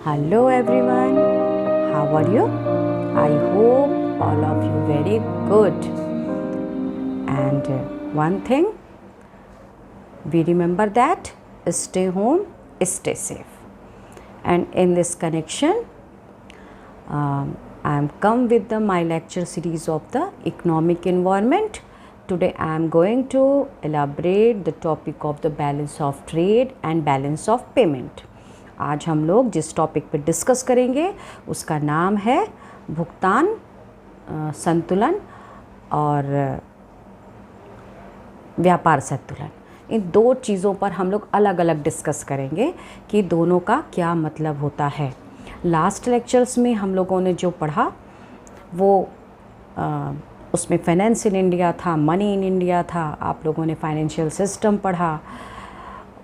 Hello everyone, how are you? I hope all of you very good. And one thing, we remember that stay home, stay safe. And in this connection, I am come with my lecture series of the economic environment. Today I am going to elaborate the topic of the balance of trade and balance of payment. आज हम लोग जिस topic पर discuss करेंगे उसका नाम है भुगतान संतुलन और व्यापार संतुलन। इन दो चीज़ों पर हम लोग अलग अलग डिस्कस करेंगे कि दोनों का क्या मतलब होता है। लास्ट लेक्चर्स में हम लोगों ने जो पढ़ा वो उसमें फाइनेंस इन इंडिया था, मनी इन इंडिया था, आप लोगों ने फाइनेंशियल सिस्टम पढ़ा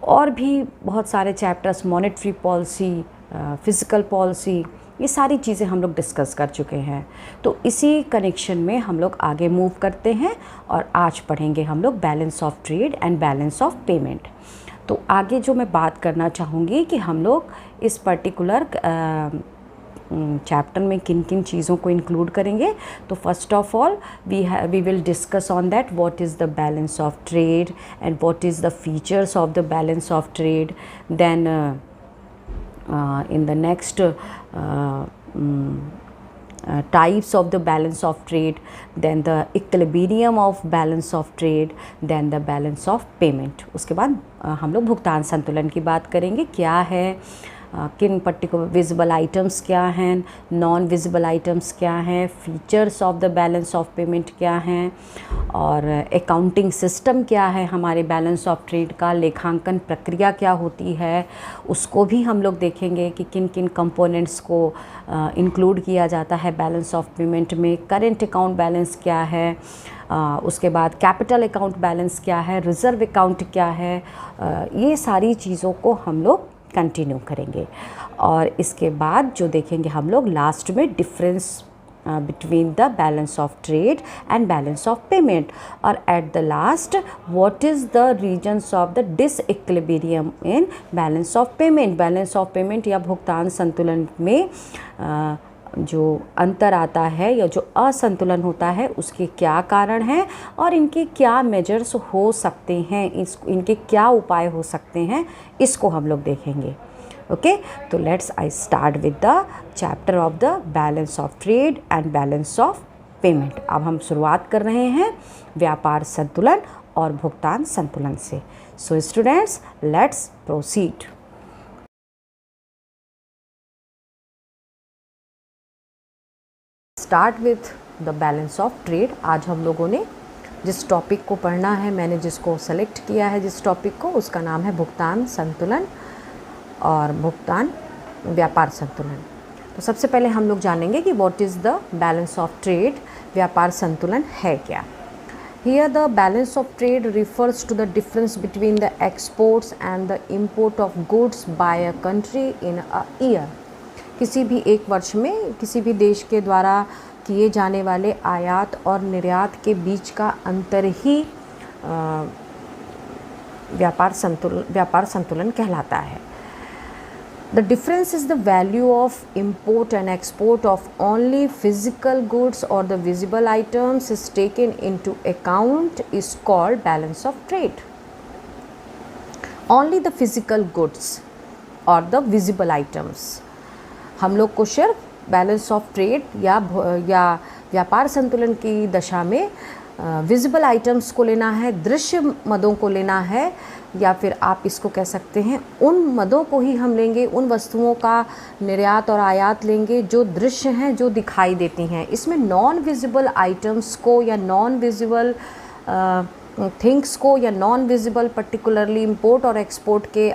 और भी बहुत सारे chapters, monetary policy, physical policy, ये सारी चीज़ें हम लोग डिस्कस कर चुके हैं। तो इसी कनेक्शन में हम लोग आगे मूव करते हैं और आज पढ़ेंगे हम लोग balance of trade and balance of payment. तो आगे जो मैं बात करना चाहूँगी कि हम लोग इस पर्टिकुलर चैप्टर में किन किन चीज़ों को इंक्लूड करेंगे। तो first of all we will discuss on that what is the balance of trade and what is the features of the balance of trade. Then in the next types of the balance of trade, then the equilibrium of balance of trade, then the balance of payment। उसके बाद हम लोग भुगतान संतुलन की बात करेंगे, क्या है, किन पर्टिकुलर विजिबल आइटम्स क्या हैं, नॉन विजिबल आइटम्स क्या हैं, features of the balance of payment क्या हैं और अकाउंटिंग सिस्टम क्या है हमारे बैलेंस ऑफ ट्रेड का, लेखांकन प्रक्रिया क्या होती है, उसको भी हम लोग देखेंगे कि किन किन कंपोनेंट्स को इंक्लूड किया जाता है बैलेंस ऑफ पेमेंट में। करेंट अकाउंट बैलेंस क्या है, उसके बाद कैपिटल अकाउंट बैलेंस क्या है, रिज़र्व अकाउंट क्या है, ये सारी चीज़ों को हम लोग कंटिन्यू करेंगे। और इसके बाद जो देखेंगे हम लोग लास्ट में difference between the balance of trade and balance of payment, और at the last what is the reasons of the disequilibrium in balance of payment. Balance of payment या भुगतान संतुलन में जो अंतर आता है या जो असंतुलन होता है उसके क्या कारण हैं और इनके क्या मेजर्स हो सकते हैं, इनके क्या उपाय हो सकते हैं, इसको हम लोग देखेंगे। ओके, तो let's I start with the chapter of the balance of trade and balance of payment. अब हम शुरुआत कर रहे हैं व्यापार संतुलन और भुगतान संतुलन से। So students, let's proceed. Start with the balance of trade. आज हम लोगों ने जिस टॉपिक को पढ़ना है, मैंने जिसको सेलेक्ट किया है जिस टॉपिक को, उसका नाम है भुगतान संतुलन और भुगतान व्यापार संतुलन। तो सबसे पहले हम लोग जानेंगे कि what is the balance of trade, व्यापार संतुलन है क्या। Here the balance of trade refers to the difference between the exports and the import of goods by a country in a year। किसी भी एक वर्ष में किसी भी देश के द्वारा किए जाने वाले आयात और निर्यात के बीच का अंतर ही व्यापार संतुलन कहलाता है। The difference is the value of import and export of only physical goods or the visible items is taken into account is called balance of trade। Only the physical goods or the visible items, हम लोग को सिर्फ balance of trade या व्यापार संतुलन की दशा में विजिबल आइटम्स को लेना है, दृश्य मदों को लेना है, या फिर आप इसको कह सकते हैं उन मदों को ही हम लेंगे, उन वस्तुओं का निर्यात और आयात लेंगे जो दृश्य हैं, जो दिखाई देती हैं। इसमें नॉन विजिबल आइटम्स को या नॉन विजिबल थिंग्स को या नॉन विजिबल पर्टिकुलरली इंपोर्ट और एक्सपोर्ट के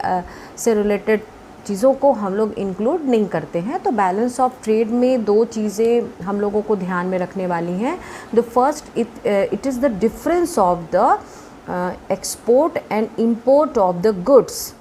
से रिलेटेड चीज़ों को हम लोग इंक्लूड नहीं करते हैं। तो बैलेंस ऑफ ट्रेड में दो चीज़ें हम लोगों को ध्यान में रखने वाली हैं। The first, it is the difference of the export and import of the goods.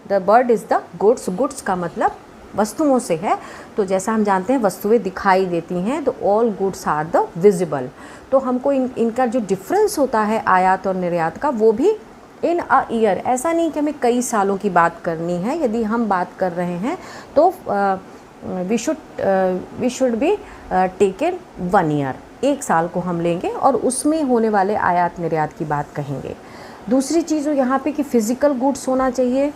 The word is the goods. Goods का मतलब वस्तुओं से है। तो जैसा हम जानते हैं वस्तुएं दिखाई देती हैं, तो all goods are the visible. तो हमको इनका जो डिफरेंस होता है आयात और निर्यात का, वो भी इन अ ईयर, ऐसा नहीं कि हमें कई सालों की बात करनी है। यदि हम बात कर रहे हैं तो we should be taken 1 year, 1 साल को हम लेंगे और उसमें होने वाले आयात निर्यात की बात कहेंगे। दूसरी चीज़ यहाँ पे कि फ़िज़िकल गुड्स होना चाहिए।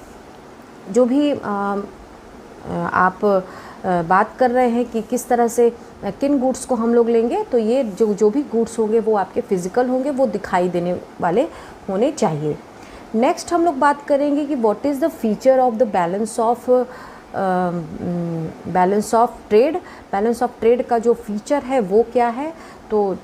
जो भी आप बात कर रहे हैं कि किस तरह से किन गुड्स को हम लोग लेंगे, तो ये जो भी गुड्स होंगे वो आपके फ़िज़िकल होंगे, वो दिखाई देने वाले होने चाहिए। नेक्स्ट हम लोग बात करेंगे कि what is the feature of the balance of trade. Balance of trade का जो फीचर है वो क्या है, तो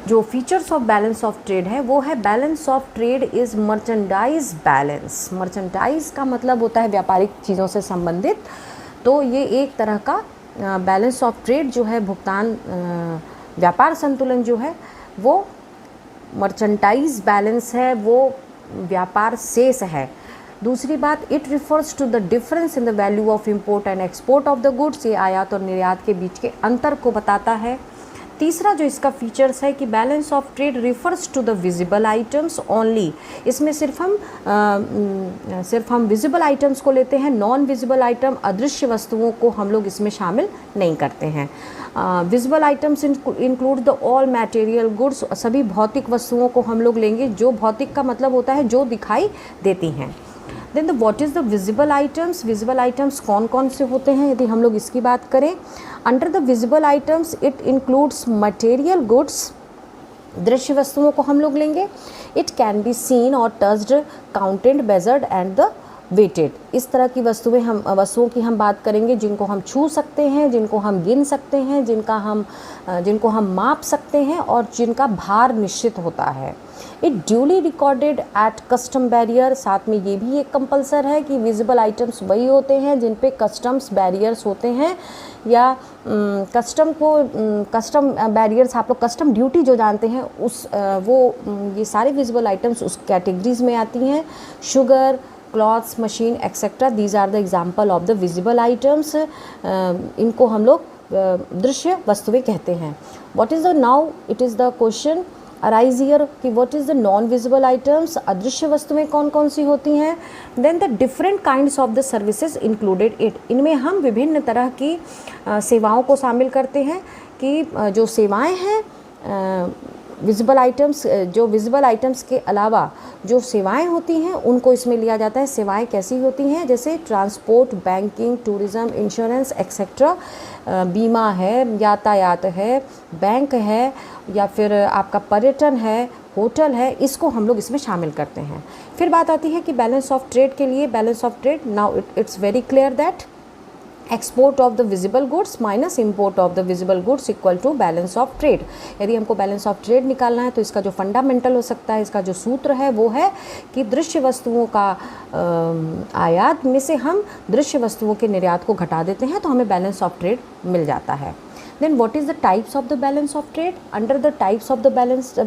जो features of balance of trade है वो है balance of trade is merchandise balance. Merchandise का मतलब होता है व्यापारिक चीज़ों से संबंधित, तो ये एक तरह का बैलेंस ऑफ ट्रेड जो है, भुगतान व्यापार संतुलन जो है वो मर्चेंडाइज बैलेंस है, वो व्यापार शेष है। दूसरी बात, it refers to the difference in the value of import and export of the goods. ये आयात और निर्यात के बीच के अंतर को बताता है। तीसरा जो इसका फीचर्स है कि balance of trade refers to the visible items only. इसमें सिर्फ हम विजिबल आइटम्स को लेते हैं, नॉन विजिबल आइटम, अदृश्य वस्तुओं को हम लोग इसमें शामिल नहीं करते हैं। Visible items include the all material goods. सभी भौतिक वस्तुओं को हम लोग लेंगे, जो भौतिक का मतलब होता है जो दिखाई देती हैं। Then the what is the visible items. Visible items कौन कौन से होते हैं, यदि हम लोग इसकी बात करें, under the visible items it includes material goods. दृश्य वस्तुओं को हम लोग लेंगे। इट कैन बी सीन और touched, counted, measured and the weighted. इस तरह की वस्तुओं की हम बात करेंगे जिनको हम छू सकते हैं, जिनको हम गिन सकते हैं, जिनको हम माप सकते हैं और जिनका भार निश्चित होता है। It duly recorded at custom barrier. साथ में ये भी एक कंपलसर है कि विजिबल आइटम्स वही होते हैं जिन पे कस्टम्स बैरियर्स होते हैं, या कस्टम बैरियर्स, आप लोग कस्टम ड्यूटी जो जानते हैं ये सारे विजिबल आइटम्स उस कैटेगरीज में आती हैं। Sugar, clothes, machine etcetera, these are the example of the visible items. इनको हम लोग दृश्य वस्तुएं कहते हैं। What is the now it is the question arise here कि what is the non visible items. अदृश्य वस्तुएं कौन कौन सी होती हैं। Then the different kinds of the services included it. इनमें हम विभिन्न तरह की सेवाओं को शामिल करते हैं कि जो सेवाएं हैं विजिबल आइटम्स के अलावा जो सेवाएं होती हैं उनको इसमें लिया जाता है। सेवाएं कैसी होती हैं, जैसे transport, banking, tourism, insurance etcetera, बीमा है, यातायात है, बैंक है, या फिर आपका पर्यटन है, होटल है, इसको हम लोग इसमें शामिल करते हैं। फिर बात आती है कि बैलेंस ऑफ ट्रेड के लिए, balance of trade now it's very clear that export of the visible goods minus import of the visible goods equal to balance of trade. यदि हमको बैलेंस ऑफ ट्रेड निकालना है तो इसका जो फंडामेंटल हो सकता है, इसका जो सूत्र है वो है कि दृश्य वस्तुओं का आयात में से हम दृश्य वस्तुओं के निर्यात को घटा देते हैं तो हमें बैलेंस ऑफ ट्रेड मिल जाता है। Then what is the types of the balance of trade? Under the types of the balance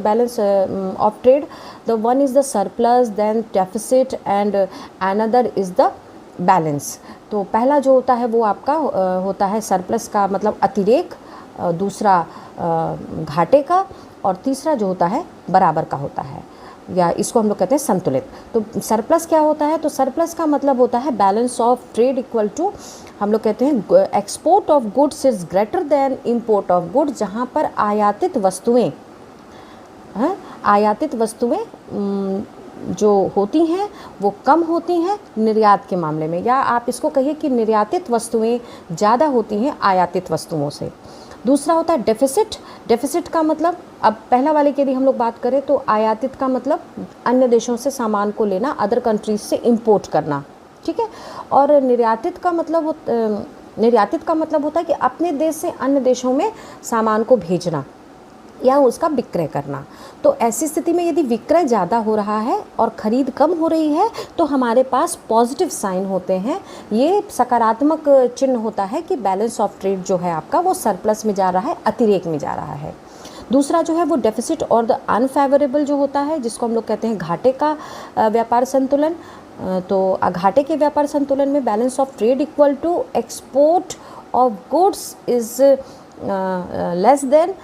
of trade, the one is the surplus, then deficit, and another is the balance. तो पहला जो होता है वो आपका होता है सरप्लस का मतलब अतिरेक, दूसरा घाटे का, और तीसरा जो होता है बराबर का होता है, या इसको हम लोग कहते हैं संतुलित। तो सरप्लस क्या होता है, तो सरप्लस का मतलब होता है balance of trade equal to, हम लोग कहते हैं export of goods is greater than import of goods, जहाँ पर आयातित वस्तुएं जो होती हैं वो कम होती हैं निर्यात के मामले में, या आप इसको कहिए कि निर्यातित वस्तुएं ज़्यादा होती हैं आयातित वस्तुओं से। दूसरा होता है डेफिसिट। डेफिसिट का मतलब, अब पहला वाले की यदि हम लोग बात करें तो आयातित का मतलब अन्य देशों से सामान को लेना, अदर कंट्रीज से इंपोर्ट करना, ठीक है। और निर्यातित का मतलब होता है कि अपने देश से अन्य देशों में सामान को भेजना या उसका विक्रय करना। तो ऐसी स्थिति में यदि विक्रय ज़्यादा हो रहा है और ख़रीद कम हो रही है तो हमारे पास पॉजिटिव साइन होते हैं, ये सकारात्मक चिन्ह होता है कि बैलेंस ऑफ ट्रेड जो है आपका वो सरप्लस में जा रहा है, अतिरेक में जा रहा है। दूसरा जो है वो डेफिसिट और द अनफेवरेबल जो होता है, जिसको हम लोग कहते हैं घाटे का व्यापार संतुलन। तो घाटे के व्यापार संतुलन में balance of trade equal to export of goods is less than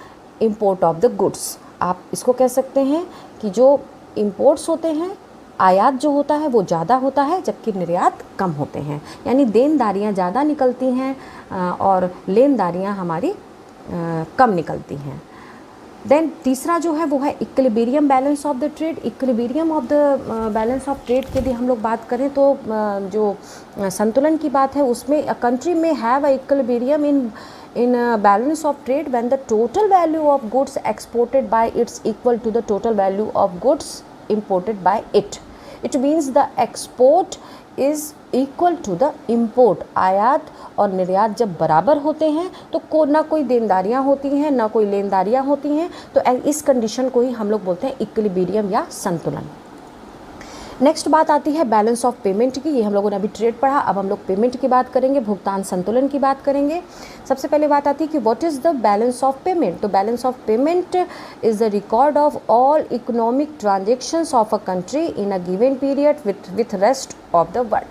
import of the goods. आप इसको कह सकते हैं कि जो इंपोर्ट्स होते हैं, आयात जो होता है वो ज़्यादा होता है, जबकि निर्यात कम होते हैं, यानी देनदारियाँ ज़्यादा निकलती हैं और लेनदारियाँ हमारी कम निकलती हैं। देन तीसरा जो है वो है equilibrium balance of the trade. Equilibrium of the balance of trade के लिए हम लोग बात करें तो जो संतुलन की बात है उसमें अ कंट्री में have a equilibrium in balance of trade when the total value of goods exported by its equal to the total value of goods imported by it. It means the export is equal to the import. आयात और निर्यात जब बराबर होते हैं तो ना कोई देनदारियाँ होती हैं ना कोई लेनदारियाँ होती हैं, तो इस कंडीशन को ही हम लोग बोलते हैं इक्विलिब्रियम या संतुलन। नेक्स्ट बात आती है बैलेंस ऑफ पेमेंट की। ये हम लोगों ने अभी ट्रेड पढ़ा, अब हम लोग पेमेंट की बात करेंगे, भुगतान संतुलन की बात करेंगे। सबसे पहले बात आती है कि what is the balance of payment. तो balance of payment is the record of all economic transactions of a country in a given period with rest of the world.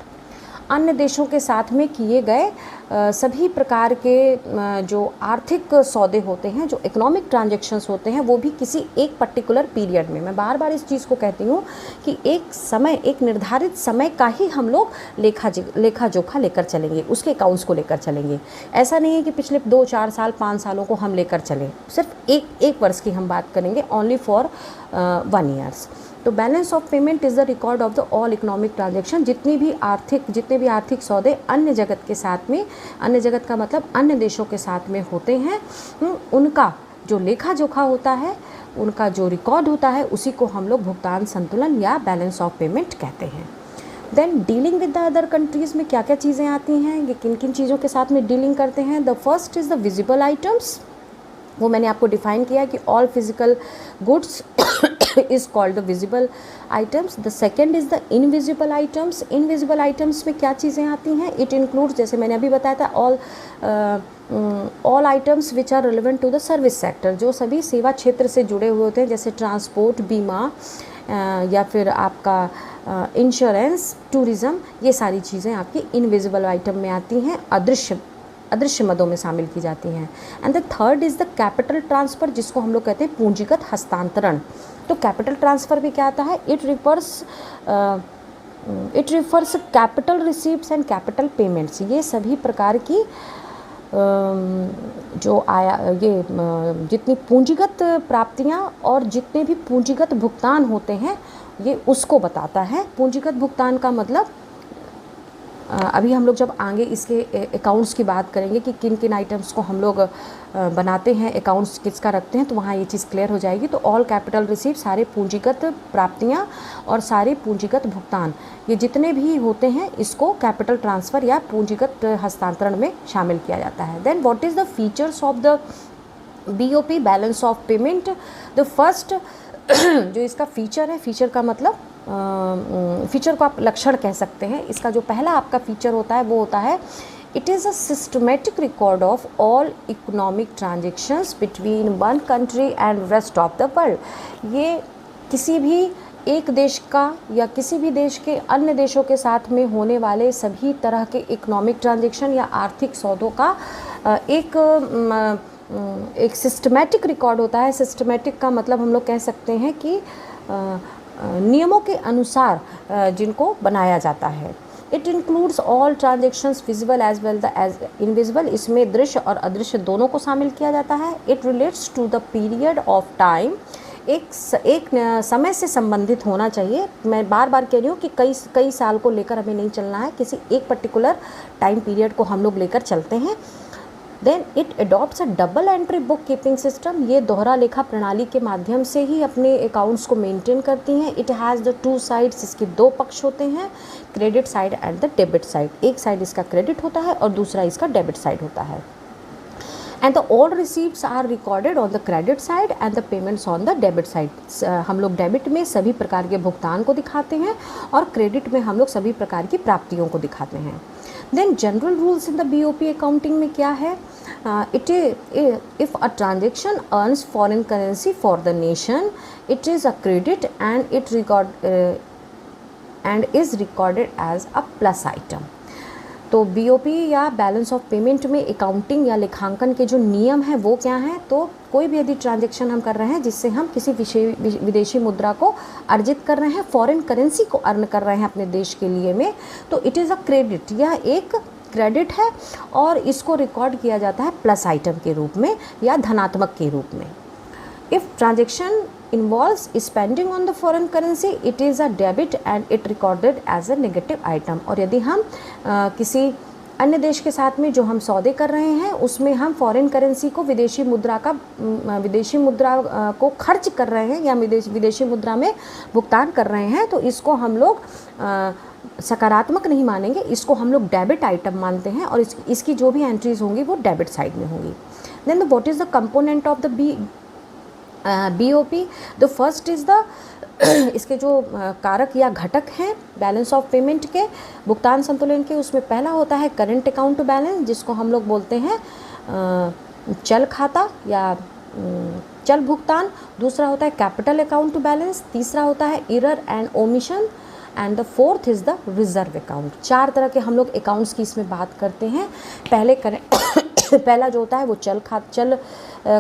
अन्य देशों के साथ में किए गए सभी प्रकार के जो आर्थिक सौदे होते हैं, जो इकोनॉमिक ट्रांजैक्शंस होते हैं, वो भी किसी एक पर्टिकुलर पीरियड में, मैं बार बार इस चीज़ को कहती हूँ कि एक समय, एक निर्धारित समय का ही हम लोग लेखा जोखा लेकर चलेंगे, उसके अकाउंट्स को लेकर चलेंगे। ऐसा नहीं है कि पिछले 2, 4 साल, 5 सालों को हम लेकर चलें, सिर्फ एक वर्ष की हम बात करेंगे, ओनली फॉर 1 ईयर्स। तो balance of payment is the record of the all economic transaction. जितने भी आर्थिक सौदे अन्य जगत के साथ में, अन्य जगत का मतलब अन्य देशों के साथ में होते हैं, उनका जो लेखा जोखा होता है, उनका जो रिकॉर्ड होता है, उसी को हम लोग भुगतान संतुलन या बैलेंस ऑफ पेमेंट कहते हैं। Then dealing with the other countries में क्या क्या चीज़ें आती हैं, ये किन किन चीज़ों के साथ में डीलिंग करते हैं। The first is the visible items. वो मैंने आपको डिफाइन किया है कि all physical goods is called the visible items. The second is the invisible items. Invisible items में क्या चीज़ें आती हैं? It includes, जैसे मैंने अभी बताया था, all items which are relevant to the service sector, जो सभी सेवा क्षेत्र से जुड़े हुए होते हैं, जैसे ट्रांसपोर्ट, बीमा या फिर आपका इंश्योरेंस, टूरिज़्म, ये सारी चीज़ें आपकी इनविजिबल आइटम में आती हैं, अदृश्य मदों में शामिल की जाती हैं। And the third is the capital transfer, जिसको हम लोग कहते हैं पूंजीगत हस्तांतरण। तो कैपिटल ट्रांसफ़र भी क्या आता है? It refers capital receipts and capital payments. ये सभी प्रकार की जितनी पूंजीगत प्राप्तियां और जितने भी पूंजीगत भुगतान होते हैं, ये उसको बताता है। पूंजीगत भुगतान का मतलब अभी हम लोग जब आगे इसके अकाउंट्स की बात करेंगे कि किन किन आइटम्स को हम लोग बनाते हैं, अकाउंट्स किसका रखते हैं, तो वहाँ ये चीज़ क्लियर हो जाएगी। तो ऑल कैपिटल रिसीप्ट, सारे पूंजीगत प्राप्तियाँ और सारे पूंजीगत भुगतान, ये जितने भी होते हैं, इसको कैपिटल ट्रांसफ़र या पूंजीगत हस्तांतरण में शामिल किया जाता है। Then what is the features of the BOP, balance of payment. The first जो इसका फीचर है, फीचर का मतलब फीचर को आप लक्षण कह सकते हैं। इसका जो पहला आपका फीचर होता है वो होता है it is a systematic record of all economic transactions between one country and rest of the world. ये किसी भी एक देश का या किसी भी देश के अन्य देशों के साथ में होने वाले सभी तरह के इकोनॉमिक ट्रांजेक्शन या आर्थिक सौदों का एक सिस्टमेटिक रिकॉर्ड होता है। सिस्टमेटिक का मतलब हम लोग कह सकते हैं कि नियमों के अनुसार जिनको बनाया जाता है। It includes all transactions visible as well as invisible. इसमें दृश्य और अदृश्य दोनों को शामिल किया जाता है। It relates to the period of time. एक समय से संबंधित होना चाहिए। मैं बार बार कह रही हूँ कि कई साल को लेकर हमें नहीं चलना है, किसी एक पर्टिकुलर टाइम पीरियड को हम लोग लेकर चलते हैं। Then it adopts a double entry book keeping system. ये दोहरा लेखा प्रणाली के माध्यम से ही अपने अकाउंट्स को मेंटेन करती हैं। इट हैज़ द 2 साइड्स, इसके 2 पक्ष होते हैं, credit side and the debit side. एक साइड इसका क्रेडिट होता है और दूसरा इसका डेबिट साइड होता है। And the all receipts are recorded on the credit side and the payments on the debit side. हम लोग डेबिट में सभी प्रकार के भुगतान को दिखाते हैं और क्रेडिट में हम लोग सभी प्रकार की प्राप्तियों को दिखाते हैं। Then general rules in the BOP accounting में क्या है? If a transaction earns foreign currency for the nation, it is a credit and is recorded as a plus item. तो बीओपी या बैलेंस ऑफ पेमेंट में accounting या लेखांकन के जो नियम हैं वो क्या हैं, तो कोई भी यदि ट्रांजैक्शन हम कर रहे हैं जिससे हम किसी विदेशी मुद्रा को अर्जित कर रहे हैं, फॉरेन करेंसी को अर्न कर रहे हैं अपने देश के लिए में, तो इट इज़ अ क्रेडिट, यह एक क्रेडिट है और इसको रिकॉर्ड किया जाता है प्लस आइटम के रूप में या धनात्मक के रूप में। If transaction involves spending on the foreign currency, it is a debit and it recorded as a negative item। और यदि हम किसी अन्य देश के साथ में जो हम सौदे कर रहे हैं उसमें हम फॉरेन करेंसी को विदेशी मुद्रा को खर्च कर रहे हैं या विदेशी मुद्रा में भुगतान कर रहे हैं, तो इसको हम लोग सकारात्मक नहीं मानेंगे, इसको हम लोग डेबिट आइटम मानते हैं और इसकी जो भी एंट्रीज होंगी वो डेबिट साइड में होंगी। Then what is the component of the BOP? The first is the इसके जो कारक या घटक हैं बैलेंस ऑफ पेमेंट के, भुगतान संतुलन के, उसमें पहला होता है करंट अकाउंट बैलेंस, जिसको हम लोग बोलते हैं चल खाता या चल भुगतान। दूसरा होता है कैपिटल अकाउंट बैलेंस। तीसरा होता है error and omission and the fourth is the reserve account. 4 तरह के हम लोग अकाउंट्स की इसमें बात करते हैं। पहला जो होता है वो चल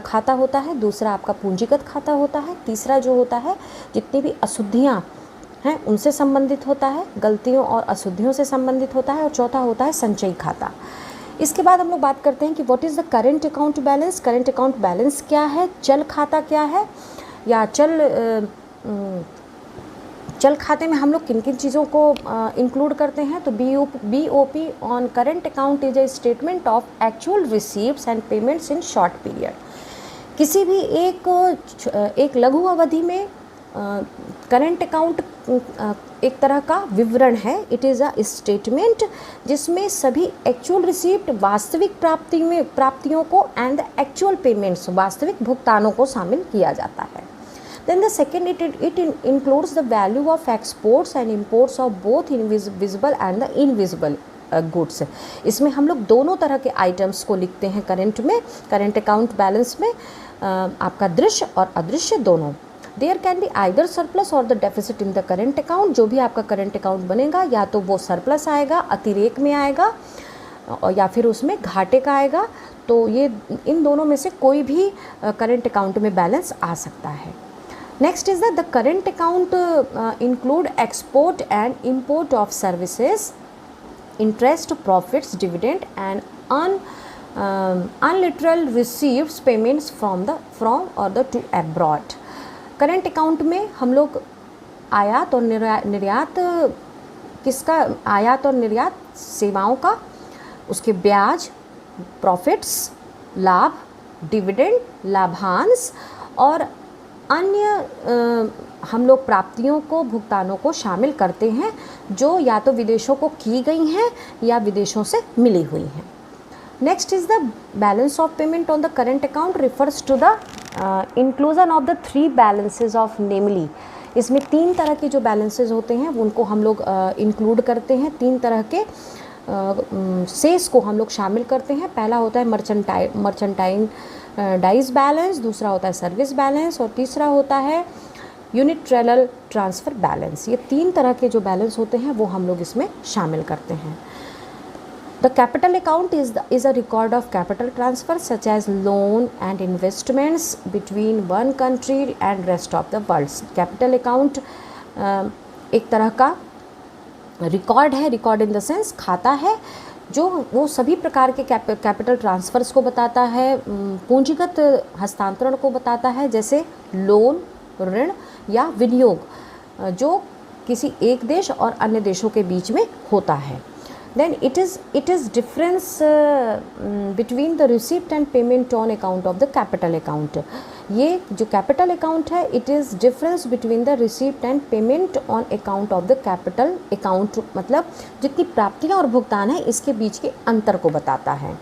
खाता होता है, दूसरा आपका पूंजीगत खाता होता है, तीसरा जो होता है जितनी भी अशुद्धियाँ हैं उनसे संबंधित होता है, गलतियों और अशुद्धियों से संबंधित होता है, और चौथा होता है संचयी खाता। इसके बाद हम लोग बात करते हैं कि what is the current account balance. Current account balance क्या है, चल खाता क्या है, या चल खाते में हम लोग किन किन चीज़ों को इंक्लूड करते हैं। तो BOP on current account is a statement of actual receives and payments in short period. किसी भी एक लघु अवधि में करंट अकाउंट एक तरह का विवरण है। इट इज़ अ स्टेटमेंट जिसमें सभी एक्चुअल रिसीप्ट वास्तविक प्राप्तियों को एंड एक्चुअल पेमेंट्स वास्तविक भुगतानों को शामिल किया जाता है। Then the second, it includes the value of exports and imports of both visible and the invisible goods। इसमें हम लोग दोनों तरह के आइटम्स को लिखते हैं करंट अकाउंट बैलेंस में, आपका दृश्य और अदृश्य दोनों। There can be either surplus or the deficit in the current account। जो भी आपका करंट अकाउंट बनेगा या तो वो सरप्लस आएगा, अतिरेक में आएगा, और या फिर उसमें घाटे का आएगा। तो ये इन दोनों में से कोई भी करंट अकाउंट में बैलेंस आ सकता है। Next is that the current account include export and import of services, interest, profits, dividend and unilateral receipts payments from or the to abroad। Current account में हम लोग आयात और निर्यात आयात और निर्यात सेवाओं का, उसके ब्याज, प्रॉफिट्स, लाभ, डिविडेंड, लाभांश और अन्य हम लोग प्राप्तियों को, भुगतानों को शामिल करते हैं जो या तो विदेशों को की गई हैं या विदेशों से मिली हुई हैं। Next is the balance of payment on the current account refers to the inclusion of the 3 balances of namely. इसमें 3 तरह के जो बैलेंसेज होते हैं उनको हम लोग इंक्लूड करते हैं। 3 तरह के सेस को हम लोग शामिल करते हैं। पहला होता है मर्चेंटाइन डाइज बैलेंस, दूसरा होता है सर्विस बैलेंस और तीसरा होता है यूनिट्रैल ट्रांसफ़र बैलेंस। ये 3 तरह के जो बैलेंस होते हैं वो हम लोग इसमें शामिल करते हैं। The capital account is a record of capital transfer such as loan and investments between one country and rest of the world. Capital account एक तरह का रिकॉर्ड है, रिकॉर्ड इन द सेंस खाता है, जो वो सभी प्रकार के कैपिटल ट्रांसफ़र्स को बताता है, पूंजीगत हस्तांतरण को बताता है, जैसे लोन, ऋण या विनियोग, जो किसी एक देश और अन्य देशों के बीच में होता है। Then it is difference between the receipt and payment on account of the capital account. ये जो कैपिटल अकाउंट है, it is difference between the receipt and payment on account of the capital account, मतलब जितनी प्राप्तियाँ और भुगतान है इसके बीच के अंतर को बताता है।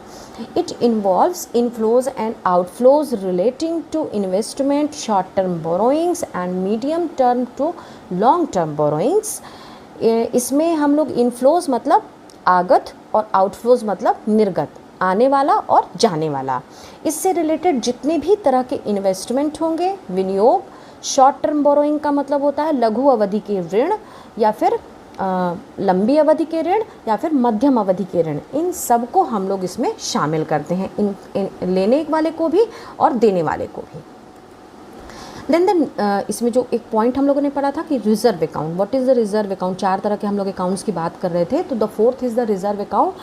It involves inflows and outflows relating to investment, short term borrowings and medium term to long term borrowings. इसमें हम लोग इनफ्लोज मतलब आगत और आउटफ्लोज मतलब निर्गत, आने वाला और जाने वाला। इससे रिलेटेड जितने भी तरह के इन्वेस्टमेंट होंगे, विनियोग, शॉर्ट टर्म बोरोइंग का मतलब होता है लघु अवधि के ऋण या फिर लंबी अवधि के ऋण या फिर मध्यम अवधि के ऋण, इन सब को हम लोग इसमें शामिल करते हैं, इन लेने वाले को भी और देने वाले को भी। देन इसमें जो एक पॉइंट हम लोगों ने पढ़ा था कि reserve account, what is the reserve account, 4 तरह के हम लोग अकाउंट्स की बात कर रहे थे। तो the fourth is the reserve account.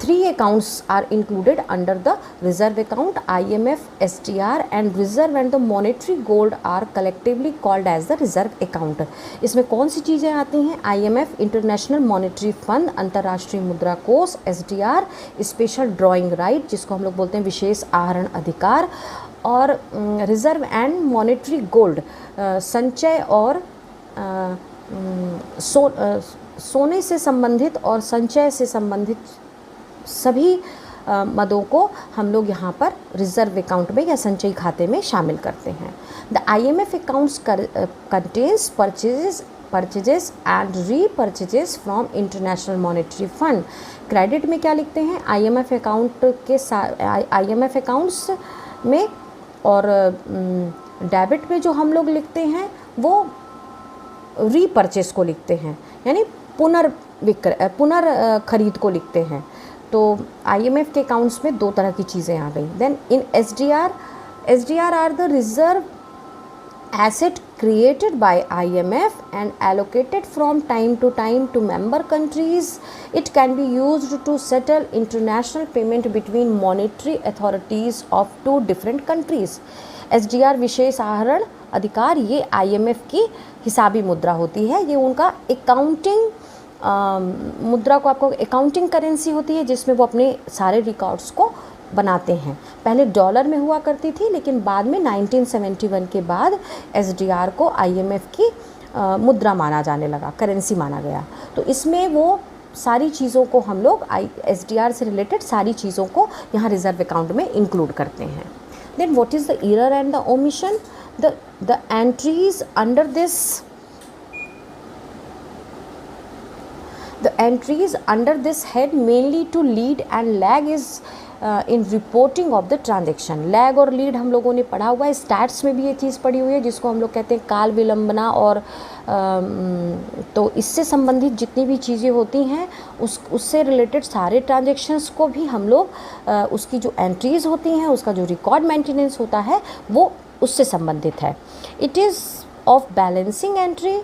3 accounts are included under the reserve account, IMF, SDR and reserve and the monetary gold are collectively called as the reserve account। इसमें कौन सी चीज़ें आती हैं? IMF इंटरनेशनल मॉनेटरी फंड, अंतर्राष्ट्रीय मुद्रा कोष, SDR special drawing right जिसको हम लोग बोलते हैं विशेष आहरण अधिकार, और रिजर्व एंड मॉनेटरी गोल्ड संचय और सोने से संबंधित और संचय से संबंधित सभी मदों को हम लोग यहाँ पर रिजर्व अकाउंट में या संचयी खाते में शामिल करते हैं। The IMF accounts contains purchases and repurchases from international monetary fund. Credit में क्या लिखते हैं? IMF अकाउंट के IMF अकाउंट्स में, और डेबिट में जो हम लोग लिखते हैं वो री-परचेस को लिखते हैं, यानी पुनर् खरीद को लिखते हैं। तो IMF के अकाउंट्स में 2 तरह की चीज़ें आ गई। Then in SDR are the reserve asset created by IMF and allocated from time to time to member countries. It can be used to settle international payment between monetary authorities of 2 different countries. SDR विशेष आहरण अधिकार, ये IMF की हिसाबी मुद्रा होती है, ये उनका accounting मुद्रा को आपको अकाउंटिंग करेंसी होती है जिसमें वो अपने सारे रिकॉर्ड्स को बनाते हैं। पहले डॉलर में हुआ करती थी, लेकिन बाद में 1971 के बाद SDR को IMF की मुद्रा माना जाने लगा, करेंसी माना गया। तो इसमें वो सारी चीज़ों को हम लोग SDR से रिलेटेड सारी चीज़ों को यहाँ रिजर्व अकाउंट में इंक्लूड करते हैं। Then what is the error and the omission? The entries under this The entries under this head mainly to lead and lag is in reporting of the transaction। Lag और lead हम लोगों ने पढ़ा हुआ है, stats में भी ये चीज़ पढ़ी हुई है जिसको हम लोग कहते हैं काल विलंबना, और तो इससे संबंधित जितनी भी चीज़ें होती हैं उससे रिलेटेड सारे ट्रांजेक्शन्स को भी हम लोग उसकी जो एंट्रीज़ होती हैं, उसका जो रिकॉर्ड मेंटेनेंस होता है वो उससे संबंधित है। It is of balancing entry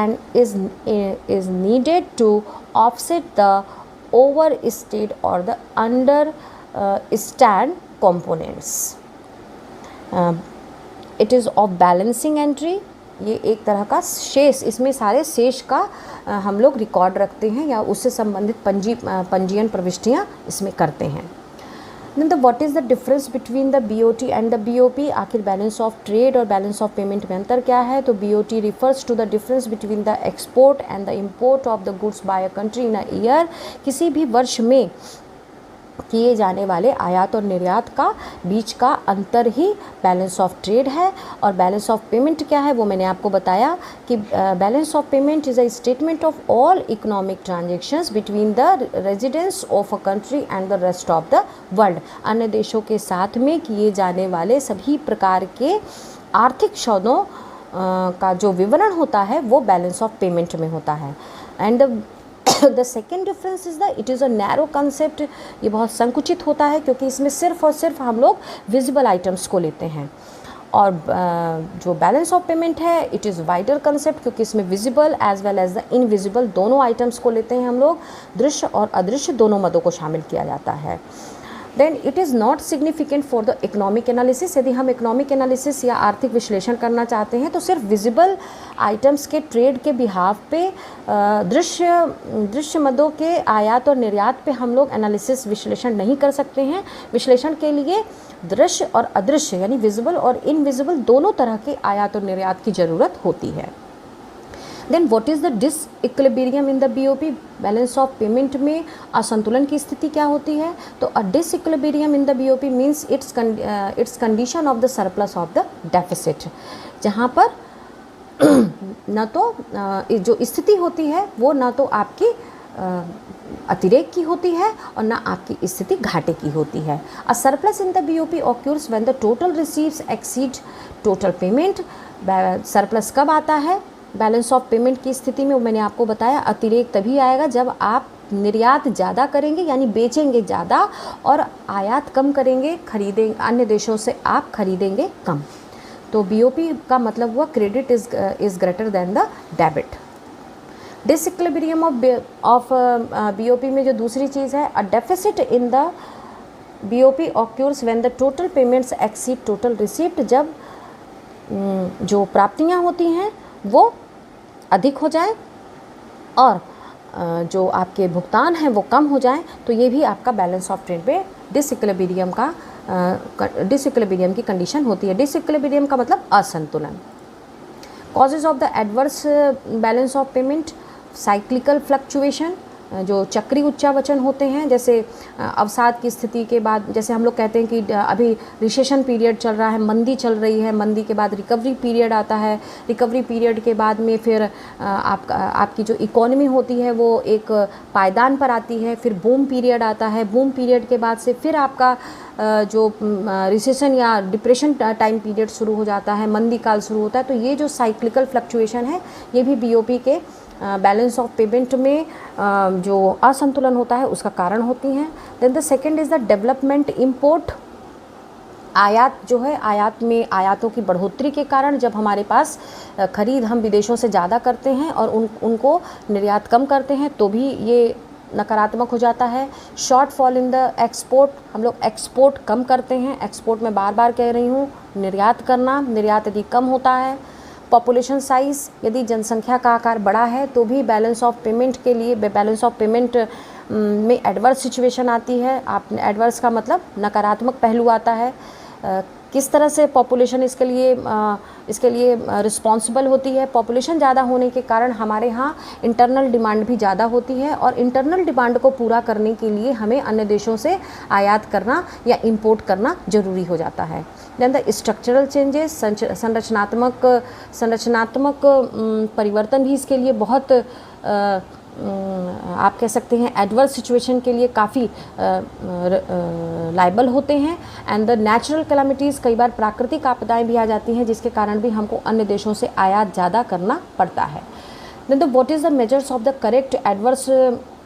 and is needed to offset the overstated or the understand components। it is of balancing entry, ये एक तरह का शेष, इसमें सारे शेष का हम लोग रिकॉर्ड रखते हैं या उससे संबंधित पंजीयन प्रविष्टियाँ इसमें करते हैं। Then the what is the difference between the BOT and the BOP? आखिर बैलेंस ऑफ ट्रेड और बैलेंस ऑफ पेमेंट में अंतर क्या है? तो BOT refers to the difference between the export and the import of the goods by a country in a year। किसी भी वर्ष में किए जाने वाले आयात और निर्यात का बीच का अंतर ही बैलेंस ऑफ ट्रेड है। और बैलेंस ऑफ पेमेंट क्या है वो मैंने आपको बताया कि balance of payment is a statement of all economic transactions between the residents of a country and the rest of the world. अन्य देशों के साथ में किए जाने वाले सभी प्रकार के आर्थिक सौदों का जो विवरण होता है वो बैलेंस ऑफ पेमेंट में होता है। And the second difference is the it is a narrow concept. ये बहुत संकुचित होता है क्योंकि इसमें सिर्फ और सिर्फ हम लोग विजिबल आइटम्स को लेते हैं, और जो बैलेंस ऑफ पेमेंट है इट इज़ वाइडर कंसेप्ट क्योंकि इसमें visible as well as the invisible दोनों आइटम्स को लेते हैं हम लोग, दृश्य और अदृश्य दोनों मदों को शामिल किया जाता है। Then it is not significant for the economic analysis. यदि हम इकोनॉमिक एनालिसिस या आर्थिक विश्लेषण करना चाहते हैं तो सिर्फ विजिबल आइटम्स के ट्रेड के बिहाफ पे दृश्य मदों के आयात और निर्यात पे हम लोग एनालिसिस विश्लेषण नहीं कर सकते हैं। विश्लेषण के लिए दृश्य और अदृश्य यानी विजिबल और इनविजिबल दोनों तरह के आयात और निर्यात की ज़रूरत होती है। Then what is the disequilibrium in the BOP? Balance of payment में असंतुलन की स्थिति क्या होती है? तो a disequilibrium in the BOP means it's condition of the surplus of the deficit, जहाँ पर न तो जो स्थिति होती है वो ना तो आपकी अतिरेक की होती है और ना आपकी स्थिति घाटे की होती है। A surplus in the BOP occurs when the total receives exceed total payment. Surplus कब आता है? बैलेंस ऑफ पेमेंट की स्थिति में मैंने आपको बताया अतिरेक तभी आएगा जब आप निर्यात ज़्यादा करेंगे यानी बेचेंगे ज़्यादा और आयात कम करेंगे, खरीदेंगे अन्य देशों से आप खरीदेंगे कम। तो बीओपी का मतलब हुआ credit is greater than the debit. Disequilibrium of BOP में जो दूसरी चीज़ है, a deficit in the BOP occurs when the total payments exceed total receipt, जब जो प्राप्तियाँ होती हैं वो अधिक हो जाए और जो आपके भुगतान हैं वो कम हो जाएं, तो ये भी आपका बैलेंस ऑफ ट्रेड में डिसइक्विलिब्रियम की कंडीशन होती है। डिसइक्विलिब्रियम का मतलब असंतुलन। Causes of the adverse balance of payment, cyclical fluctuation, जो चक्री उच्चावचन होते हैं, जैसे अवसाद की स्थिति के बाद, जैसे हम लोग कहते हैं कि अभी रिसेशन पीरियड चल रहा है, मंदी चल रही है, मंदी के बाद रिकवरी पीरियड आता है, रिकवरी पीरियड के बाद में फिर आपकी जो इकोनॉमी होती है वो एक पायदान पर आती है, फिर बूम पीरियड आता है, बूम पीरियड के बाद से फिर आपका जो रिसेशन या डिप्रेशन टाइम पीरियड शुरू हो जाता है, मंदी काल शुरू होता है। तो ये जो साइक्लिकल फ्लक्चुएशन है ये भी बीओपी के बैलेंस ऑफ पेमेंट में जो असंतुलन होता है उसका कारण होती हैं। Then the second is the development import, आयात जो है, आयात में आयातों की बढ़ोतरी के कारण जब हमारे पास खरीद हम विदेशों से ज़्यादा करते हैं और उनको निर्यात कम करते हैं तो भी ये नकारात्मक हो जाता है। Short fall in the export, हम लोग एक्सपोर्ट कम करते हैं, एक्सपोर्ट में बार बार कह रही हूँ, निर्यात करना, निर्यात यदि कम होता है। पॉपुलेशन साइज़, यदि जनसंख्या का आकार बड़ा है तो भी बैलेंस ऑफ पेमेंट के लिए, बैलेंस ऑफ पेमेंट में एडवर्स सिचुएशन आती है। आप एडवर्स का मतलब नकारात्मक पहलू आता है। किस तरह से पॉपुलेशन इसके लिए रिस्पॉन्सिबल होती है। पॉपुलेशन ज़्यादा होने के कारण हमारे यहाँ इंटरनल डिमांड भी ज़्यादा होती है और इंटरनल डिमांड को पूरा करने के लिए हमें अन्य देशों से आयात करना या इंपोर्ट करना ज़रूरी हो जाता है। देन द स्ट्रक्चरल चेंजेस, संरचनात्मक परिवर्तन भी इसके लिए बहुत आप कह सकते हैं एडवर्स सिचुएशन के लिए काफ़ी लाइबल होते हैं। एंड द नेचुरल कैलामिटीज़, कई बार प्राकृतिक आपदाएं भी आ जाती हैं जिसके कारण भी हमको अन्य देशों से आयात ज़्यादा करना पड़ता है। Then the what is the measures of the correct adverse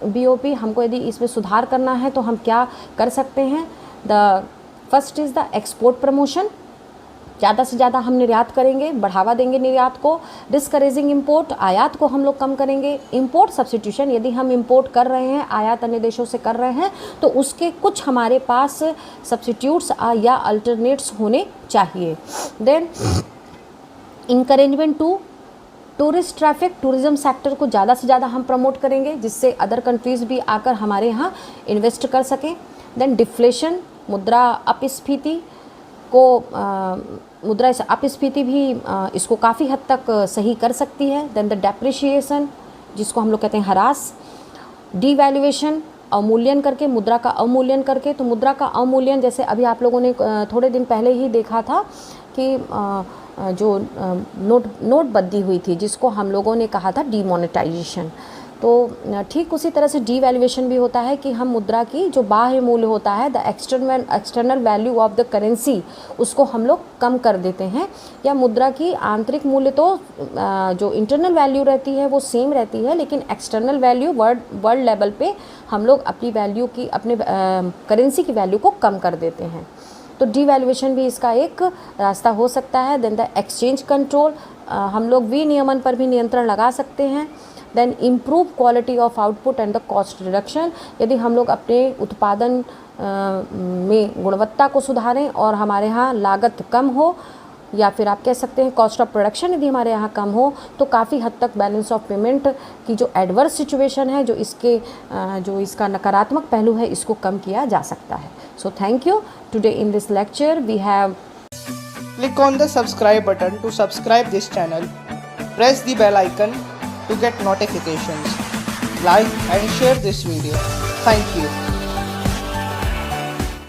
BOP, हमको यदि इसमें सुधार करना है तो हम क्या कर सकते हैं। The first is the export promotion, ज़्यादा से ज़्यादा हम निर्यात करेंगे, बढ़ावा देंगे निर्यात को। डिस्करेजिंग इंपोर्ट, आयात को हम लोग कम करेंगे। इंपोर्ट सब्स्टिट्यूशन, यदि हम इंपोर्ट कर रहे हैं, आयात अन्य देशों से कर रहे हैं तो उसके कुछ हमारे पास सब्स्टिट्यूट्स या अल्टरनेट्स होने चाहिए। Then encouragement to tourist traffic, tourism sector को ज़्यादा से ज़्यादा हम प्रमोट करेंगे जिससे अदर कंट्रीज़ भी आकर हमारे यहाँ इन्वेस्ट कर सकें। देन डिफ्लेशन, मुद्रा अपस्फीति को मुद्रा अपस्फीति भी इसको काफ़ी हद तक सही कर सकती है। देन द डेप्रिशिएशन, जिसको हम लोग कहते हैं ह्रास। डीवैल्यूएशन, अवमूल्यन करके, मुद्रा का अवमूल्यन करके। तो मुद्रा का अवमूल्यन, जैसे अभी आप लोगों ने थोड़े दिन पहले ही देखा था कि जो नोटबंदी हुई थी जिसको हम लोगों ने कहा था डीमोनेटाइजेशन, तो ठीक उसी तरह से डीवैल्यूएशन भी होता है कि हम मुद्रा की जो बाह्य मूल्य होता है, the external value of the currency, उसको हम लोग कम कर देते हैं। या मुद्रा की आंतरिक मूल्य तो जो इंटरनल वैल्यू रहती है वो सेम रहती है, लेकिन एक्सटर्नल वैल्यू वर्ल्ड लेवल पे हम लोग अपनी वैल्यू की, अपने करेंसी की वैल्यू को कम कर देते हैं। तो डीवैल्यूएशन भी इसका एक रास्ता हो सकता है। देन द एक्सचेंज कंट्रोल, हम लोग विनियमन पर भी नियंत्रण लगा सकते हैं। Then improve quality of output and the cost reduction, यदि हम लोग अपने उत्पादन में गुणवत्ता को सुधारें और हमारे यहाँ लागत कम हो, या फिर आप कह सकते हैं कॉस्ट ऑफ प्रोडक्शन यदि हमारे यहाँ कम हो, तो काफ़ी हद तक बैलेंस ऑफ पेमेंट की जो एडवर्स सिचुएशन है, जो इसका नकारात्मक पहलू है, इसको कम किया जा सकता है। So thank you. Today in this lecture we have click on the subscribe button to subscribe this channel. Press the bell icon to get notifications. Like and share this video. Thank you.